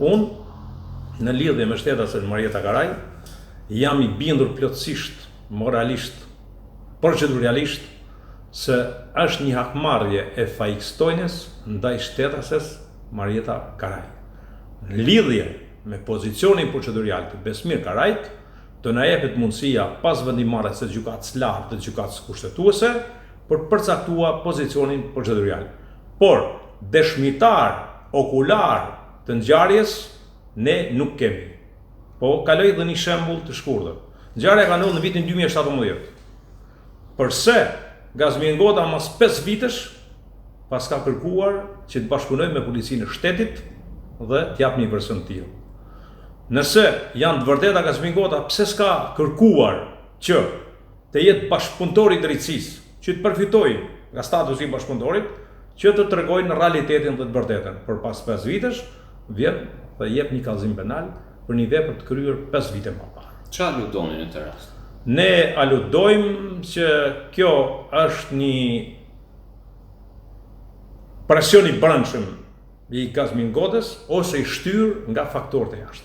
Unë në lidhje me shtetasen Marieta Karaj jam I bindur plotësisht, moralisht, proceduralisht se është një hakmarrje e fajkstojnës ndaj shtetases Marieta Karaj. Në lidhje me pozicionin procedurial të Besmir Karajt, të na jepet mundësia pas vendimarrjes së gjykatës lartë dhe gjykatës kushtetuese për përcaktua pozicionin procedurial. Por dëshmitar okular të ngjarjes ne nuk kemi. Po kaloj dhe një shembull të shkurtër. Ngjarja ka ndodhur në vitin 2017. Përse Gazmir Ngota mas 5 vitesh pas ka kërkuar që të bashkëpunojë me policinë e shtetit dhe t'jap një version të tillë. Nëse janë të vërteta Gazmir Ngota, pse s'ka kërkuar që të jetë bashkëpunëtori I drejtësisë, që të përfitojë nga statusi I bashkëpunëtorit, që të tregojnë realitetin dhe të vërtetën. Por pas 5 vitesh vjen dhe jep një kallëzim penal për një vepër të kryer 5 vite më parë. Çfarë aludoni në këtë rast? Ne aludojmë që kjo është një presion I brendshëm I Gazmir Ngotës ose I shtyr nga faktorët e jashtëm.